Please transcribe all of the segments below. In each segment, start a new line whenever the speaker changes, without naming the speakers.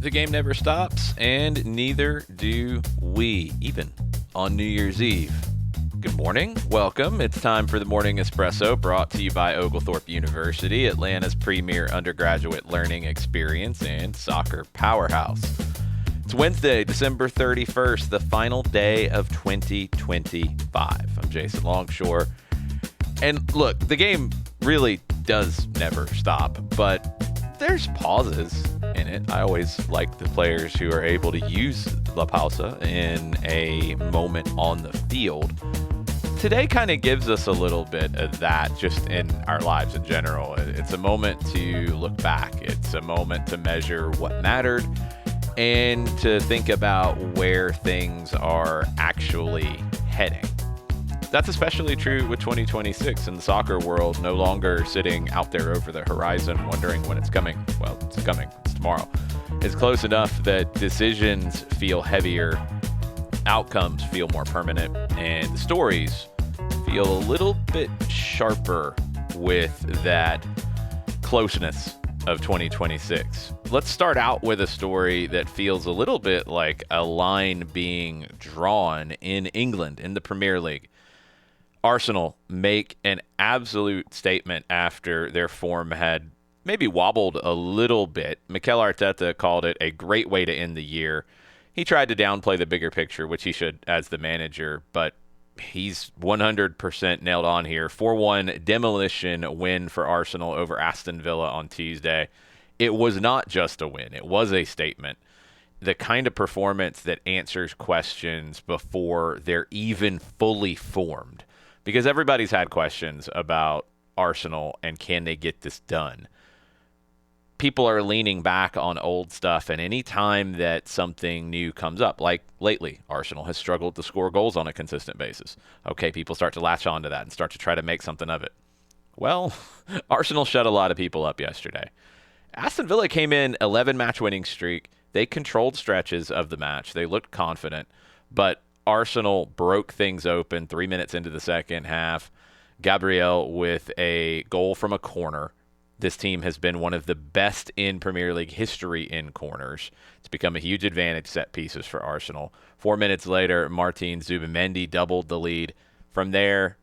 The game never stops, and neither do we, even on New Year's Eve. Good morning. Welcome. It's time for the Morning Espresso, brought to you by Oglethorpe University, Atlanta's premier undergraduate learning experience and soccer powerhouse. It's Wednesday, December 31st, the final day of 2025. I'm Jason Longshore. And look, the game really does never stop, but there's pauses in it. I always like the players who are able to use La Pausa in a moment on the field. Today kind of gives us a little bit of that just in our lives in general. It's a moment to look back. It's a moment to measure what mattered and to think about where things are actually heading. That's especially true with 2026 in the soccer world, no longer sitting out there over the horizon wondering when it's coming. Well, it's coming. It's tomorrow. It's close enough that decisions feel heavier, outcomes feel more permanent, and the stories feel a little bit sharper with that closeness of 2026. Let's start out with a story that feels a little bit like a line being drawn in England in the Premier League. Arsenal make an absolute statement after their form had maybe wobbled a little bit. Mikel Arteta called it a great way to end the year. He tried to downplay the bigger picture, which he should as the manager, but he's 100% nailed on here. 4-1 demolition win for Arsenal over Aston Villa on Tuesday. It was not just a win. It was a statement. The kind of performance that answers questions before they're even fully formed. Because everybody's had questions about Arsenal and can they get this done. People are leaning back on old stuff, and any time that something new comes up, like lately, Arsenal has struggled to score goals on a consistent basis. Okay, people start to latch onto that and start to try to make something of it. Well, Arsenal shut a lot of people up yesterday. Aston Villa came in 11-match winning streak. They controlled stretches of the match. They looked confident, but Arsenal broke things open 3 minutes into the second half. Gabriel with a goal from a corner. This team has been one of the best in Premier League history in corners. It's become a huge advantage set pieces for Arsenal. 4 minutes later, Martin Zubimendi doubled the lead. From there,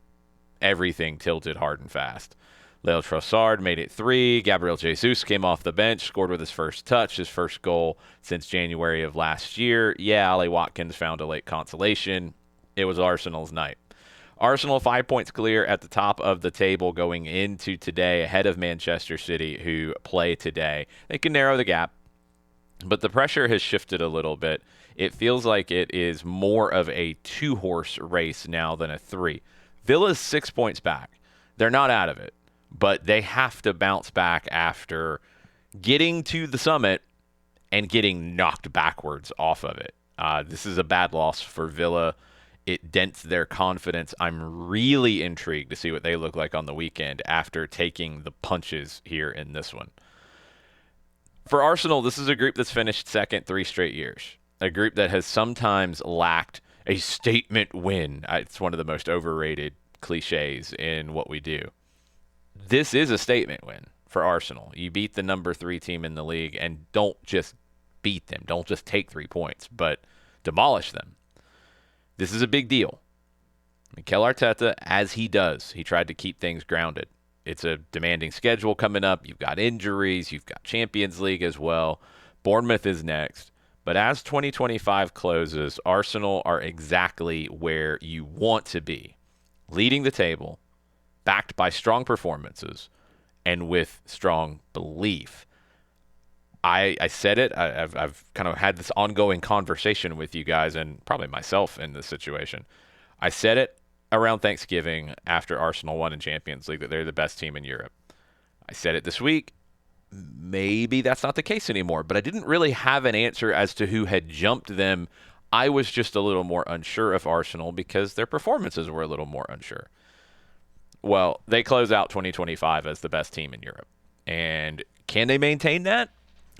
everything tilted hard and fast. Leo Trossard made it 3. Gabriel Jesus came off the bench, scored with his first touch, his first goal since January of last year. Yeah, Ollie Watkins found a late consolation. It was Arsenal's night. Arsenal 5 points clear at the top of the table going into today, ahead of Manchester City, who play today. They can narrow the gap, but the pressure has shifted a little bit. It feels like it is more of a 2-horse race now than a 3. Villa's 6 points back. They're not out of it, but they have to bounce back after getting to the summit and getting knocked backwards off of it. This is a bad loss for Villa. It dents their confidence. I'm really intrigued to see what they look like on the weekend after taking the punches here in this one. For Arsenal, this is a group that's finished second 3 straight years. A group that has sometimes lacked a statement win. It's one of the most overrated cliches in what we do. This is a statement win for Arsenal. You beat the number 3 team in the league, and don't just beat them. Don't just take 3 points, but demolish them. This is a big deal. Mikel Arteta, as he does, he tried to keep things grounded. It's a demanding schedule coming up. You've got injuries. You've got Champions League as well. Bournemouth is next. But as 2025 closes, Arsenal are exactly where you want to be. Leading the table, backed by strong performances, and with strong belief. I said it. I've kind of had this ongoing conversation with you guys and probably myself in this situation. I said it around Thanksgiving after Arsenal won in Champions League that they're the best team in Europe. I said it this week. Maybe that's not the case anymore, but I didn't really have an answer as to who had jumped them. I was just a little more unsure of Arsenal because their performances were a little more unsure. Well, they close out 2025 as the best team in Europe. And can they maintain that?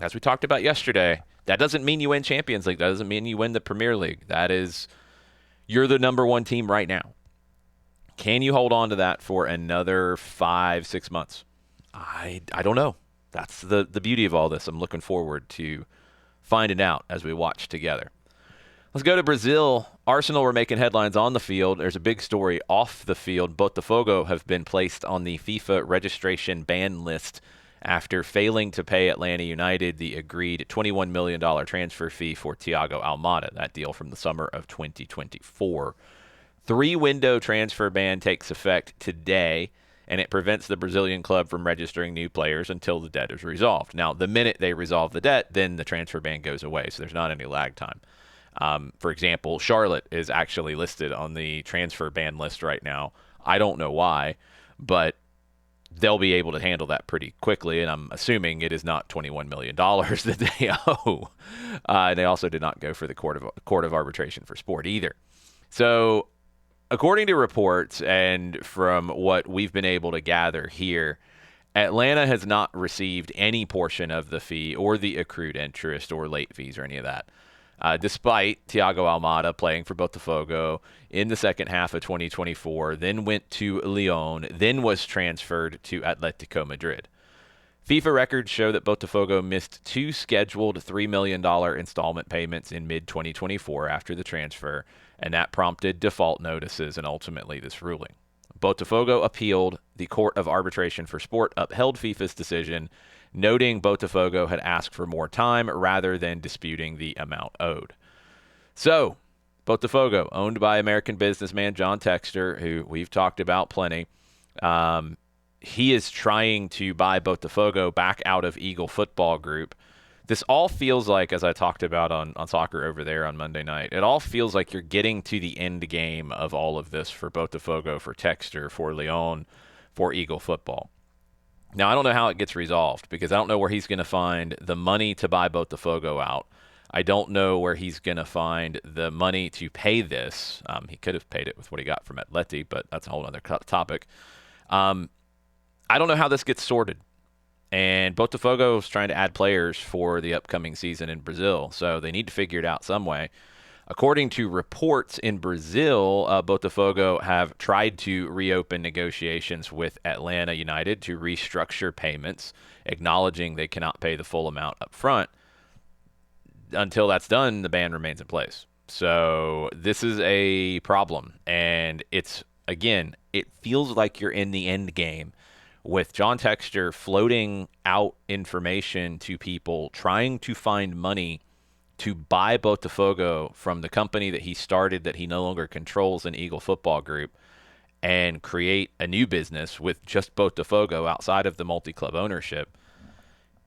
As we talked about yesterday, that doesn't mean you win Champions League. That doesn't mean you win the Premier League. That is, you're the number 1 team right now. Can you hold on to that for another 5-6 months? I don't know. That's the beauty of all this. I'm looking forward to finding out as we watch together. Let's go to Brazil. Arsenal were making headlines on the field. There's a big story off the field. Botafogo have been placed on the FIFA registration ban list after failing to pay Atlanta United the agreed $21 million transfer fee for Thiago Almada, that deal from the summer of 2024. 3-window transfer ban takes effect today, and it prevents the Brazilian club from registering new players until the debt is resolved. Now, the minute they resolve the debt, then the transfer ban goes away, so there's not any lag time. For example, Charlotte is actually listed on the transfer ban list right now. I don't know why, but they'll be able to handle that pretty quickly, and I'm assuming it is not $21 million that they owe. They also did not go for the Court of Arbitration for Sport either. So according to reports and from what we've been able to gather here, Atlanta has not received any portion of the fee or the accrued interest or late fees or any of that. Despite Thiago Almada playing for Botafogo in the second half of 2024, then went to Lyon, then was transferred to Atletico Madrid. FIFA records show that Botafogo missed 2 scheduled $3 million installment payments in mid-2024 after the transfer, and that prompted default notices and ultimately this ruling. Botafogo appealed. The Court of Arbitration for Sport upheld FIFA's decision, noting Botafogo had asked for more time rather than disputing the amount owed. So, Botafogo, owned by American businessman John Textor, who we've talked about plenty, he is trying to buy Botafogo back out of Eagle Football Group. This all feels like, as I talked about on Soccer Over There on Monday night, it all feels like you're getting to the end game of all of this for Botafogo, for Textor, for Lyon, for Eagle Football. Now, I don't know how it gets resolved because I don't know where he's going to find the money to buy Botafogo out. I don't know where he's going to find the money to pay this. He could have paid it with what he got from Atleti, but that's a whole other topic. I don't know how this gets sorted. And Botafogo is trying to add players for the upcoming season in Brazil, so they need to figure it out some way. According to reports in Brazil, Botafogo have tried to reopen negotiations with Atlanta United to restructure payments, acknowledging they cannot pay the full amount up front. Until that's done, the ban remains in place. So this is a problem, and it's, again, it feels like you're in the end game with John Textor floating out information to people, trying to find money to buy Botafogo from the company that he started that he no longer controls in Eagle Football Group and create a new business with just Botafogo outside of the multi-club ownership.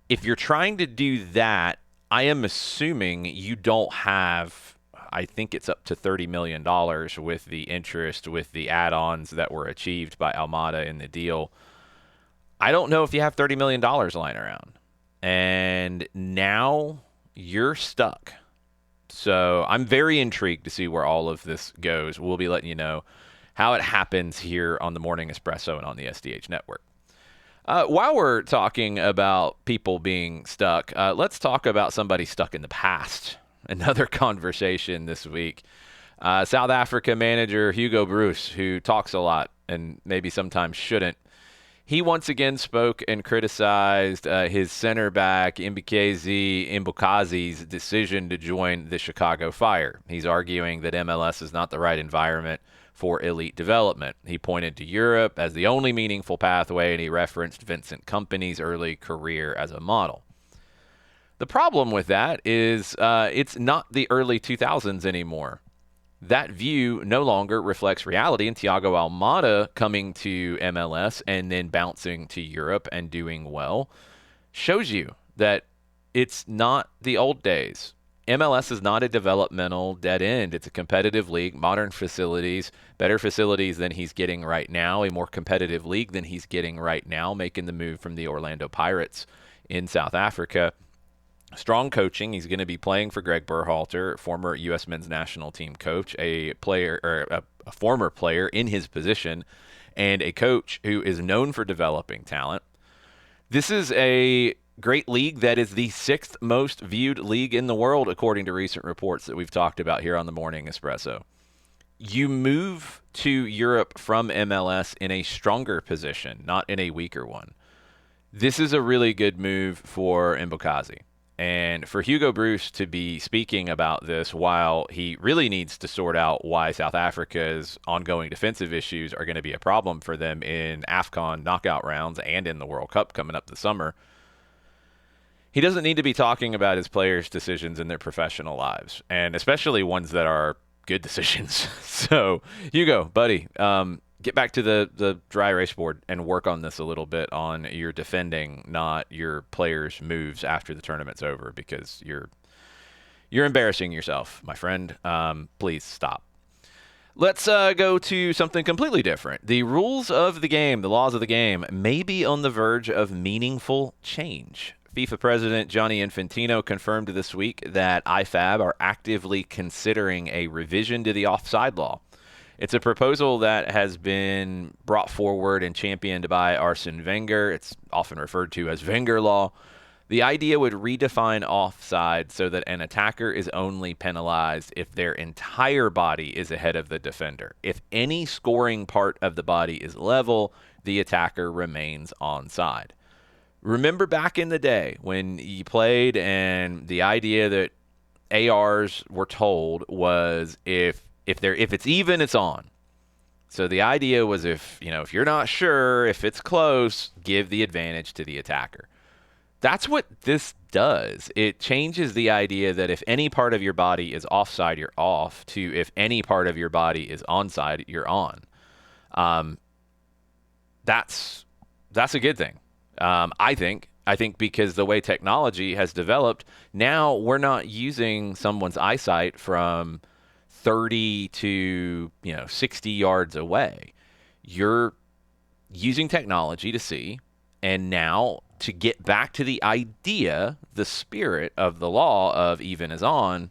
If you're trying to do that, I am assuming you don't have, I think it's up to $30 million with the interest, with the add-ons that were achieved by Almada in the deal. I don't know if you have $30 million lying around. And now you're stuck. So I'm very intrigued to see where all of this goes. We'll be letting you know how it happens here on the Morning Espresso and on the SDH Network. While we're talking about people being stuck, let's talk about somebody stuck in the past. Another conversation this week. South Africa manager Hugo Broos, who talks a lot and maybe sometimes shouldn't, he once again spoke and criticized his center back, Mbukazi's decision to join the Chicago Fire. He's arguing that MLS is not the right environment for elite development. He pointed to Europe as the only meaningful pathway, and he referenced Vincent Kompany's early career as a model. The problem with that is it's not the early 2000s anymore. That view no longer reflects reality, and Thiago Almada coming to MLS and then bouncing to Europe and doing well shows you that it's not the old days. MLS is not a developmental dead end. It's a competitive league, modern facilities, better facilities than he's getting right now, a more competitive league than he's getting right now, making the move from the Orlando Pirates in South Africa. Strong coaching. He's going to be playing for Greg Berhalter, former U.S. men's national team coach, a player or a former player in his position, and a coach who is known for developing talent. This is a great league that is the 6th most viewed league in the world, according to recent reports that we've talked about here on the Morning Espresso. You move to Europe from MLS in a stronger position, not in a weaker one. This is a really good move for Mbukazi. And for Hugo Bruce to be speaking about this while he really needs to sort out why South Africa's ongoing defensive issues are going to be a problem for them in AFCON knockout rounds and in the World Cup coming up this summer, he doesn't need to be talking about his players' decisions in their professional lives, and especially ones that are good decisions. So, Hugo, buddy, get back to the dry erase board and work on this a little bit on your defending, not your players' moves after the tournament's over, because you're embarrassing yourself, my friend. Please stop. Let's go to something completely different. The rules of the game, the laws of the game, may be on the verge of meaningful change. FIFA President Gianni Infantino confirmed this week that IFAB are actively considering a revision to the offside law. It's a proposal that has been brought forward and championed by Arsene Wenger. It's often referred to as Wenger Law. The idea would redefine offside so that an attacker is only penalized if their entire body is ahead of the defender. If any scoring part of the body is level, the attacker remains onside. Remember back in the day when you played and the idea that ARs were told was if it's even, it's on. So the idea was if you're not sure, if it's close, give the advantage to the attacker. That's what this does. It changes the idea that if any part of your body is offside, you're off, to if any part of your body is onside, you're on. That's a good thing. I think because the way technology has developed, now we're not using someone's eyesight from 30 to 60 yards away. You're using technology to see, and now to get back to the idea, the spirit of the law of even is on,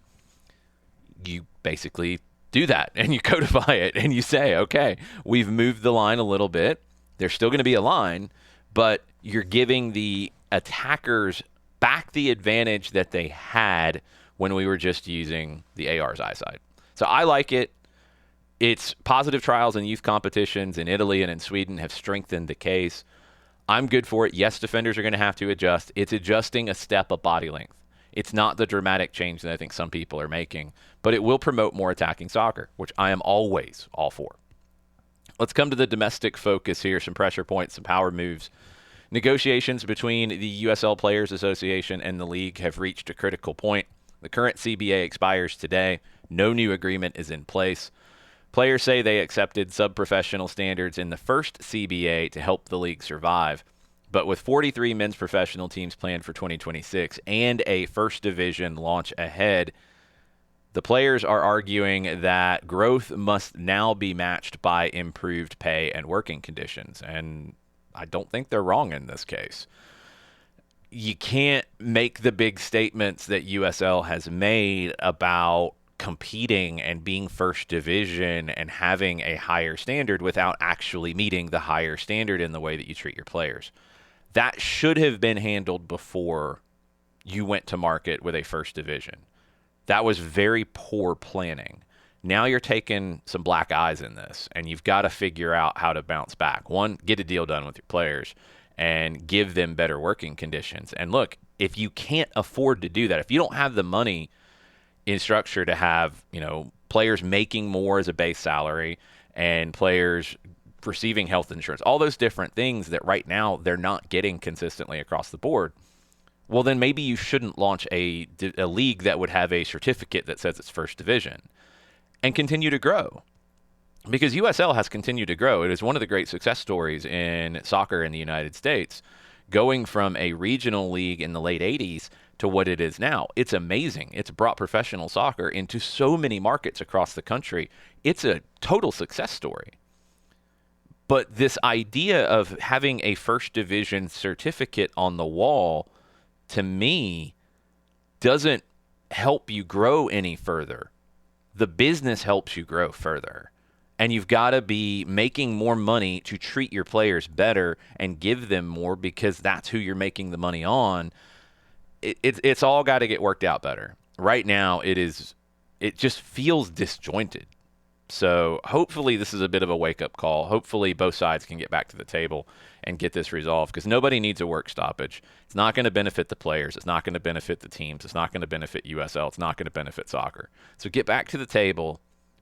you basically do that and you codify it and you say, okay, we've moved the line a little bit. There's still going to be a line, but you're giving the attackers back the advantage that they had when we were just using the AR's eyesight. So I like it. Its positive trials in youth competitions in Italy and in Sweden have strengthened the case. I'm good for it. Yes, defenders are going to have to adjust. It's adjusting a step of body length. It's not the dramatic change that I think some people are making, but it will promote more attacking soccer, which I am always all for. Let's come to the domestic focus here, some pressure points, some power moves. Negotiations between the USL Players Association and the league have reached a critical point. The current CBA expires today. No new agreement is in place. Players say they accepted sub-professional standards in the first CBA to help the league survive. But with 43 men's professional teams planned for 2026 and a first division launch ahead, the players are arguing that growth must now be matched by improved pay and working conditions. And I don't think they're wrong in this case. You can't make the big statements that USL has made about competing and being first division and having a higher standard without actually meeting the higher standard in the way that you treat your players. That should have been handled before you went to market with a first division. That was very poor planning. Now you're taking some black eyes in this, and you've got to figure out how to bounce back. One, get a deal done with your players and give them better working conditions. And look, if you can't afford to do that, if you don't have the money in structure to have, players making more as a base salary and players receiving health insurance, all those different things that right now they're not getting consistently across the board, well, then maybe you shouldn't launch a league that would have a certificate that says it's first division and continue to grow. Because USL has continued to grow. It is one of the great success stories in soccer in the United States, going from a regional league in the late 80s to what it is now. It's amazing. It's brought professional soccer into so many markets across the country. It's a total success story. But this idea of having a first division certificate on the wall, to me, doesn't help you grow any further. The business helps you grow further. And you've got to be making more money to treat your players better and give them more because that's who you're making the money on. It's all got to get worked out better. Right now, it just feels disjointed. So hopefully this is a bit of a wake-up call. Hopefully both sides can get back to the table and get this resolved, because nobody needs a work stoppage. It's not going to benefit the players. It's not going to benefit the teams. It's not going to benefit USL. It's not going to benefit soccer. So get back to the table.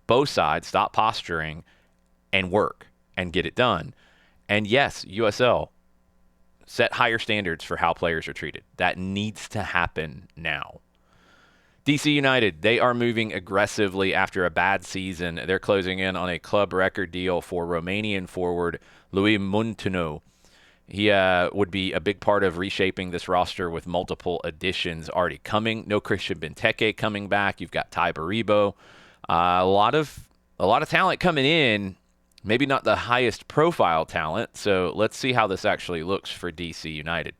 Both sides stop posturing and work and get it done. And yes, USL, set higher standards for how players are treated. That needs to happen now. DC United, they are moving aggressively after a bad season. They're closing in on a club record deal for Romanian forward Louis Munteanu. He would be a big part of reshaping this roster with multiple additions already coming. No Christian Benteke coming back. You've got Ty Baribo. A lot of talent coming in. Maybe not the highest profile talent. So let's see how this actually looks for DC United.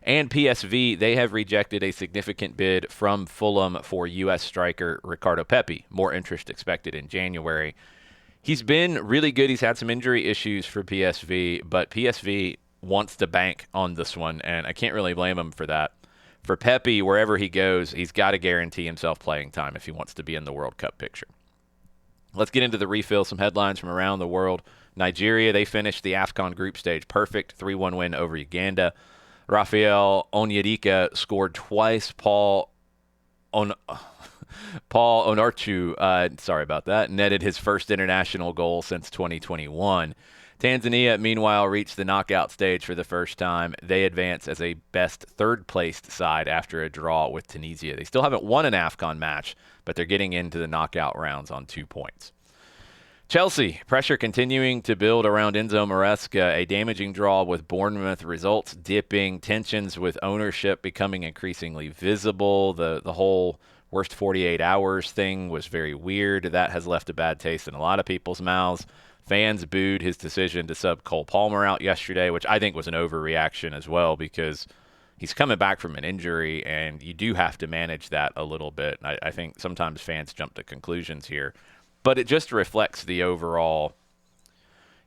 And PSV, they have rejected a significant bid from Fulham for U.S. striker Ricardo Pepi. More interest expected in January. He's been really good. He's had some injury issues for PSV, but PSV wants to bank on this one, and I can't really blame him for that. For Pepi, wherever he goes, he's got to guarantee himself playing time if he wants to be in the World Cup picture. Let's get into the refill, some headlines from around the world. Nigeria, they finished the AFCON group stage perfect, 3-1 win over Uganda. Rafael Onyedika scored twice. Paul Onarchu, netted his first international goal since 2021. Tanzania, meanwhile, reached the knockout stage for the first time. They advance as a best third-placed side after a draw with Tunisia. They still haven't won an AFCON match, but they're getting into the knockout rounds on 2 points. Chelsea, pressure continuing to build around Enzo Maresca, a damaging draw with Bournemouth, results dipping, tensions with ownership becoming increasingly visible. The whole worst 48 hours thing was very weird. That has left a bad taste in a lot of people's mouths. Fans booed his decision to sub Cole Palmer out yesterday, which I think was an overreaction as well, because he's coming back from an injury, and you do have to manage that a little bit. I think sometimes fans jump to conclusions here. But it just reflects the overall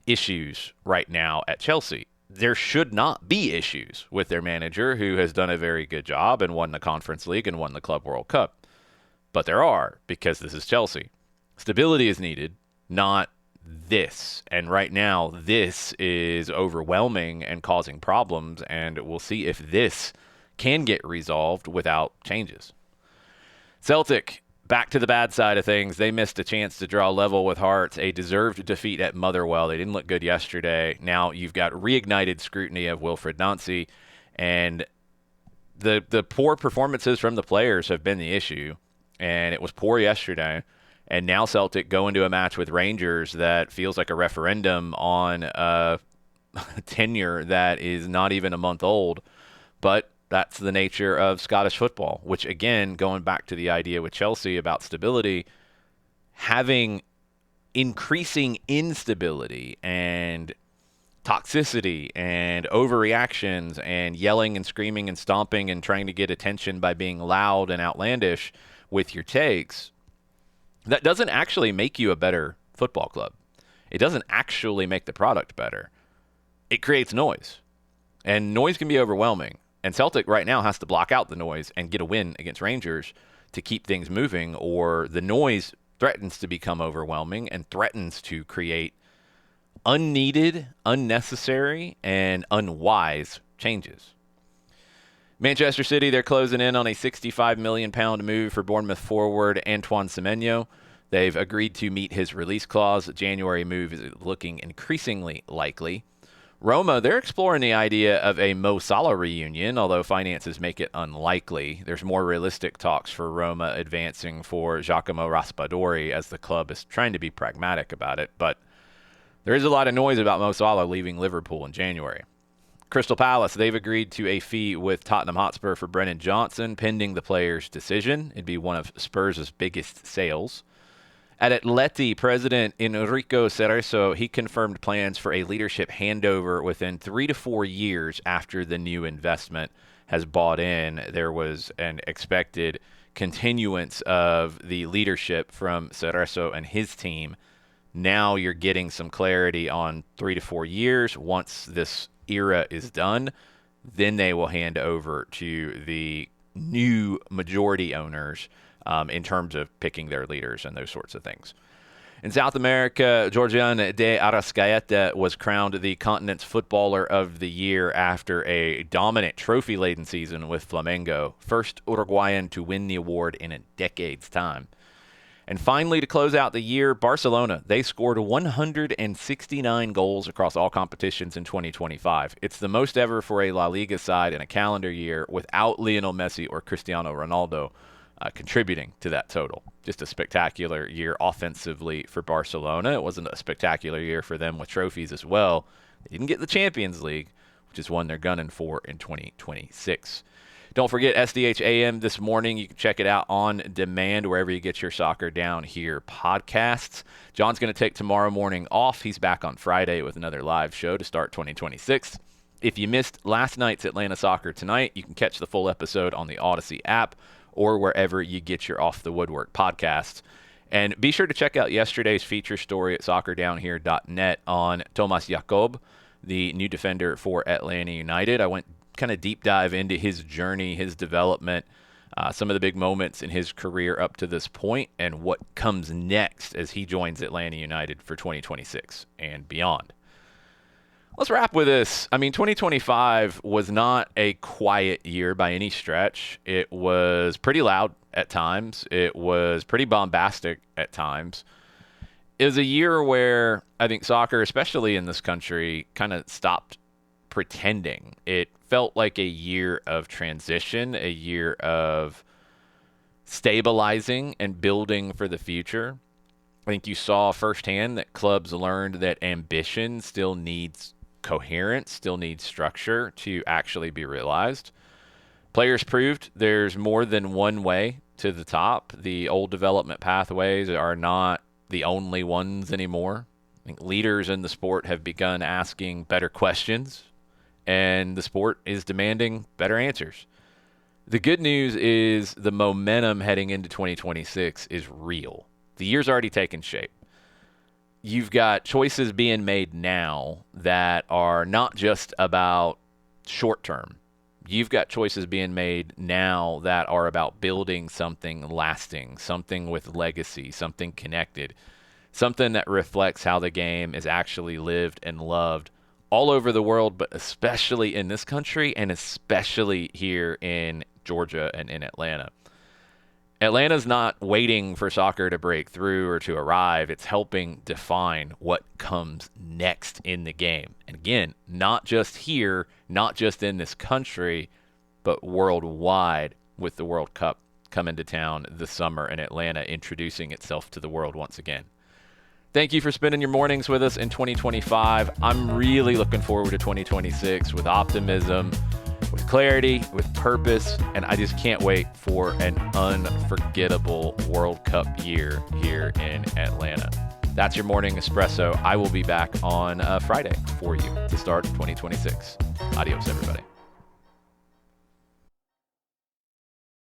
issues right now at Chelsea. There should not be issues with their manager, who has done a very good job and won the Conference League and won the Club World Cup. But there are, because this is Chelsea. Stability is needed, not this. And right now, this is overwhelming and causing problems, and we'll see if this can get resolved without changes. Celtic, back to the bad side of things. They missed a chance to draw level with Hearts, a deserved defeat at Motherwell. They didn't look good yesterday. Now you've got reignited scrutiny of Wilfried Nancy, and the poor performances from the players have been the issue, and it was poor yesterday. And now Celtic go into a match with Rangers that feels like a referendum on a tenure that is not even a month old, but that's the nature of Scottish football, which, again, going back to the idea with Chelsea about stability, having increasing instability and toxicity and overreactions and yelling and screaming and stomping and trying to get attention by being loud and outlandish with your takes, that doesn't actually make you a better football club. It doesn't actually make the product better. It creates noise, and noise can be overwhelming. And Celtic right now has to block out the noise and get a win against Rangers to keep things moving, or the noise threatens to become overwhelming and threatens to create unneeded, unnecessary, and unwise changes. Manchester City, they're closing in on a £65 million move for Bournemouth forward Antoine Semenyo. They've agreed to meet his release clause. January move is looking increasingly likely. Roma, they're exploring the idea of a Mo Salah reunion, although finances make it unlikely. There's more realistic talks for Roma advancing for Giacomo Raspadori, as the club is trying to be pragmatic about it. But there is a lot of noise about Mo Salah leaving Liverpool in January. Crystal Palace, they've agreed to a fee with Tottenham Hotspur for Brennan Johnson, pending the player's decision. It'd be one of Spurs' biggest sales. At Atleti, President Enrico Cerezo, he confirmed plans for a leadership handover within 3 to 4 years after the new investment has bought in. There was an expected continuance of the leadership from Cerezo and his team. Now you're getting some clarity on 3 to 4 years. Once this era is done, then they will hand over to the new majority owners in terms of picking their leaders and those sorts of things. In South America, Georgian de Arrascaeta was crowned the continent's Footballer of the Year after a dominant trophy-laden season with Flamengo, first Uruguayan to win the award in a decade's time. And finally, to close out the year, Barcelona, they scored 169 goals across all competitions in 2025. It's the most ever for a La Liga side in a calendar year without Lionel Messi or Cristiano Ronaldo contributing to that total. Just a spectacular year offensively for Barcelona. It wasn't a spectacular year for them with trophies as well. They didn't get the Champions League, which is one they're gunning for in 2026. Don't forget SDH AM this morning. You can check it out on demand wherever you get your Soccer Down Here podcasts. John's going to take tomorrow morning off. He's back on Friday with another live show to start 2026. If you missed last night's Atlanta Soccer Tonight, you can catch the full episode on the Odyssey app or wherever you get your Off the Woodwork podcasts. And be sure to check out yesterday's feature story at soccerdownhere.net on Tomas Jakob, the new defender for Atlanta United. I went kind of deep dive into his journey, his development, some of the big moments in his career up to this point, and what comes next as he joins Atlanta United for 2026 and beyond. Let's wrap with this. 2025 was not a quiet year by any stretch. It was pretty loud at times. It was pretty bombastic at times. It was a year where I think soccer, especially in this country, kind of stopped pretending. It felt like a year of transition, a year of stabilizing and building for the future. I think you saw firsthand that clubs learned that ambition still needs coherence, still needs structure to actually be realized. Players proved there's more than one way to the top. The old development pathways are not the only ones anymore. I think leaders in the sport have begun asking better questions, and the sport is demanding better answers. The good news is the momentum heading into 2026 is real. The year's already taken shape. You've got choices being made now that are not just about short term. You've got choices being made now that are about building something lasting, something with legacy, something connected, something that reflects how the game is actually lived and loved all over the world, but especially in this country and especially here in Georgia and in Atlanta. Atlanta's not waiting for soccer to break through or to arrive. It's helping define what comes next in the game. And again, not just here, not just in this country, but worldwide, with the World Cup coming to town this summer and Atlanta introducing itself to the world once again. Thank you for spending your mornings with us in 2025. I'm really looking forward to 2026 with optimism, with clarity, with purpose, and I just can't wait for an unforgettable World Cup year here in Atlanta. That's your morning espresso. I will be back on Friday for you to start 2026. Adios, everybody.